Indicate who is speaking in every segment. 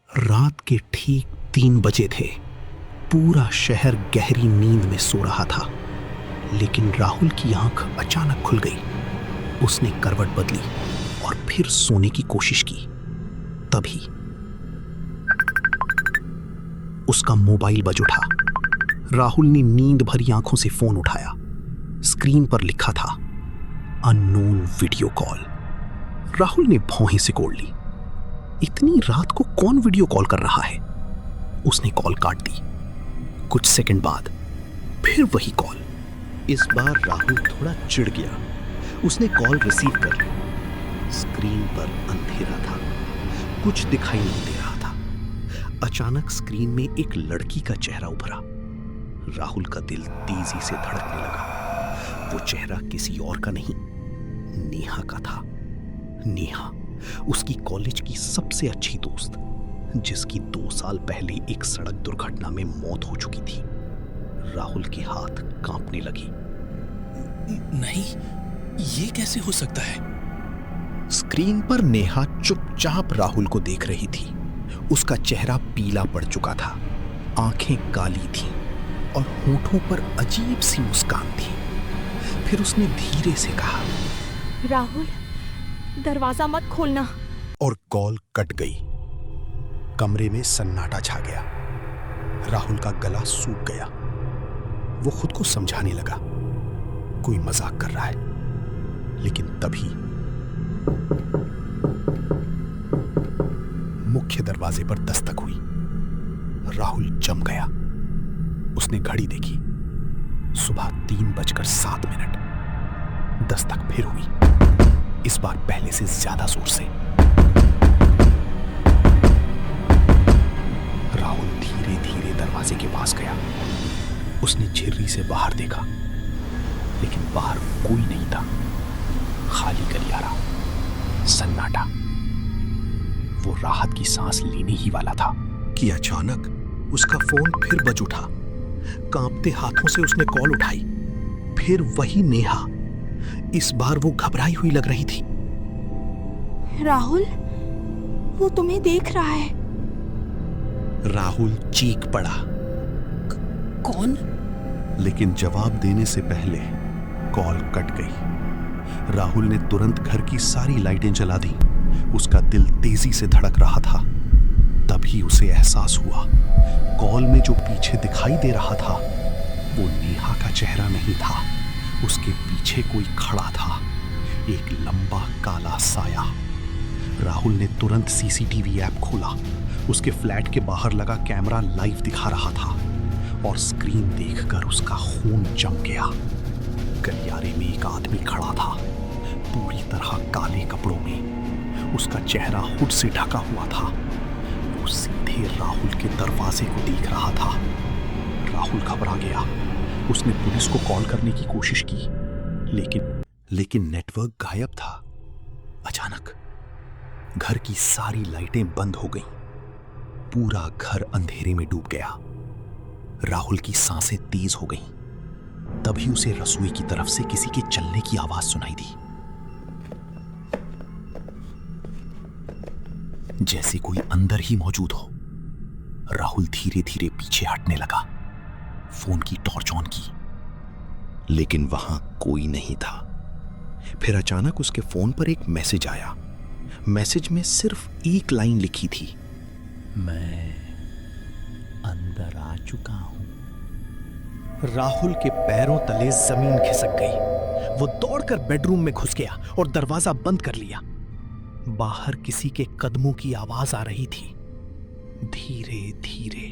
Speaker 1: रात के ठीक 3 बजे थे। पूरा शहर गहरी नींद में सो रहा था, लेकिन राहुल की आंख अचानक खुल गई। उसने करवट बदली और फिर सोने की कोशिश की। तभी उसका मोबाइल बज उठा। राहुल ने नींद भरी आंखों से फोन उठाया। स्क्रीन पर लिखा था अननोन वीडियो कॉल। राहुल ने भौहें सिकोड़ ली। इतनी रात को कौन वीडियो कॉल कर रहा है? उसने कॉल काट दी। कुछ सेकंड बाद फिर वही कॉल।
Speaker 2: इस बार राहुल थोड़ा चिढ़ गया। उसने कॉल रिसीव कर ली। स्क्रीन पर अंधेरा था, कुछ दिखाई नहीं दे रहा था। अचानक स्क्रीन में एक लड़की का चेहरा उभरा। राहुल का दिल तेजी से धड़कने लगा। वो चेहरा किसी और का नहीं, नेहा का था। नेहा, उसकी कॉलेज की सबसे अच्छी दोस्त, जिसकी 2 साल पहले एक सड़क दुर्घटना में मौत हो चुकी थी। राहुल के हाथ कांपने लगे।
Speaker 3: नहीं, ये कैसे हो सकता है?
Speaker 1: स्क्रीन पर नेहा चुपचाप राहुल को देख रही थी। उसका चेहरा पीला पड़ चुका था, आंखें काली थीं और होठों पर अजीब सी मुस्कान थी। फिर उसने धीरे से कहा,
Speaker 4: राहुल, दरवाजा मत खोलना।
Speaker 1: और कॉल कट गई। कमरे में सन्नाटा छा गया। राहुल का गला सूख गया। वो खुद को समझाने लगा कोई मजाक कर रहा है, लेकिन तभी मुख्य दरवाजे पर दस्तक हुई। राहुल जम गया। उसने घड़ी देखी, सुबह 3:07। दस्तक फिर हुई, इस बार पहले से ज्यादा जोर से। राहुल धीरे धीरे दरवाजे के पास गया। उसने झिर्री से बाहर देखा, लेकिन बाहर कोई नहीं था। खाली गलियारा, सन्नाटा। वो राहत की सांस लेने ही वाला था कि अचानक उसका फोन फिर बज उठा। कांपते हाथों से उसने कॉल उठाई। फिर वही नेहा। इस बार वो घबराई हुई लग रही थी।
Speaker 4: राहुल, वो तुम्हें देख रहा है।
Speaker 1: राहुल चीख पड़ा।
Speaker 3: कौन?
Speaker 1: लेकिन जवाब देने से पहले कॉल कट गई। राहुल ने तुरंत घर की सारी लाइटें जला दी। उसका दिल तेजी से धड़क रहा था। तभी उसे एहसास हुआ, कॉल में जो पीछे दिखाई दे रहा था वो नेहा का चेहरा नहीं था। उसके पीछे कोई खड़ा था, एक लंबा काला साया। राहुल ने तुरंत सीसीटीवी ऐप खोला। उसके फ्लैट के बाहर लगा कैमरा लाइव दिखा रहा था और स्क्रीन देखकर उसका खून जम गया। गलियारे में एक आदमी खड़ा था, पूरी तरह काले कपड़ों में। उसका चेहरा हुड से ढका हुआ था। वो सीधे राहुल के दरवाजे को देख रहा था। राहुल घबरा गया। उसने पुलिस को कॉल करने की कोशिश की, लेकिन नेटवर्क गायब था। अचानक घर की सारी लाइटें बंद हो गईं। पूरा घर अंधेरे में डूब गया। राहुल की सांसें तेज हो गईं। तभी उसे रसोई की तरफ से किसी के चलने की आवाज सुनाई दी, जैसे कोई अंदर ही मौजूद हो। राहुल धीरे धीरे पीछे हटने लगा। फोन की टॉर्च ऑन की, लेकिन वहां कोई नहीं था। फिर अचानक उसके फोन पर एक मैसेज आया। मैसेज में सिर्फ एक लाइन लिखी थी,
Speaker 3: मैं अंदर आ चुका हूं।
Speaker 1: राहुल के पैरों तले जमीन खिसक गई। वो दौड़कर बेडरूम में घुस गया और दरवाजा बंद कर लिया। बाहर किसी के कदमों की आवाज आ रही थी। धीरे धीरे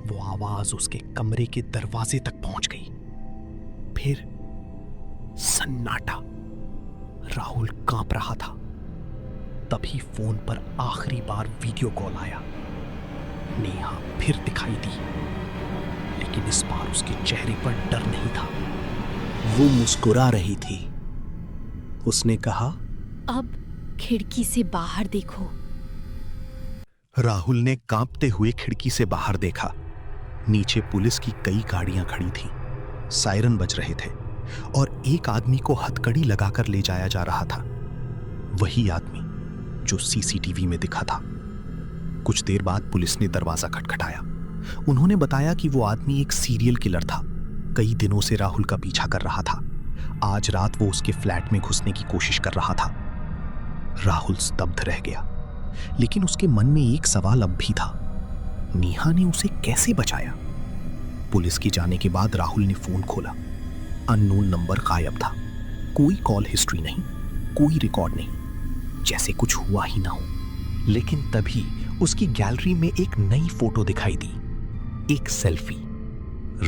Speaker 1: वो आवाज उसके कमरे के दरवाजे तक पहुंच गई। फिर सन्नाटा। राहुल कांप रहा था। तभी फोन पर आखिरी बार वीडियो कॉल आया। नेहा फिर दिखाई दी, लेकिन इस बार उसके चेहरे पर डर नहीं था। वो मुस्कुरा रही थी। उसने कहा,
Speaker 4: अब खिड़की से बाहर देखो।
Speaker 1: राहुल ने कांपते हुए खिड़की से बाहर देखा। नीचे पुलिस की कई गाड़ियां खड़ी थीं। सायरन बज रहे थे और एक आदमी को हथकड़ी लगाकर ले जाया जा रहा था। वही आदमी जो सीसीटीवी में दिखा था।
Speaker 2: कुछ देर बाद पुलिस ने दरवाजा खटखटाया। उन्होंने बताया कि वो आदमी एक सीरियल किलर था। कई दिनों से राहुल का पीछा कर रहा था। आज रात वो उसके फ्लैट में घुसने की कोशिश कर रहा था। राहुल स्तब्ध रह गया, लेकिन उसके मन में एक सवाल अब भी था, नेहा ने उसे कैसे बचाया? पुलिस के जाने के बाद राहुल ने फोन खोला। अननोन नंबर गायब था। कोई कॉल हिस्ट्री नहीं, कोई रिकॉर्ड नहीं, जैसे कुछ हुआ ही ना हो। लेकिन तभी उसकी गैलरी में एक नई फोटो दिखाई दी, एक सेल्फी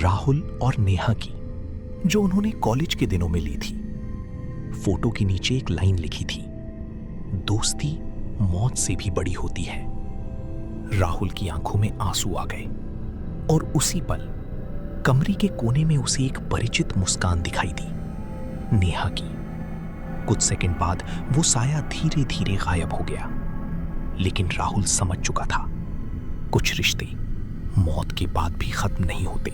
Speaker 2: राहुल और नेहा की, जो उन्होंने कॉलेज के दिनों में ली थी। फोटो के नीचे एक लाइन लिखी थी, दोस्ती मौत से भी बड़ी होती है। राहुल की आंखों में आंसू आ गए और उसी पल कमरे के कोने में उसे एक परिचित मुस्कान दिखाई दी, नेहा की। कुछ सेकंड बाद वो साया धीरे धीरे गायब हो गया। लेकिन राहुल समझ चुका था, कुछ रिश्ते मौत के बाद भी खत्म नहीं होते।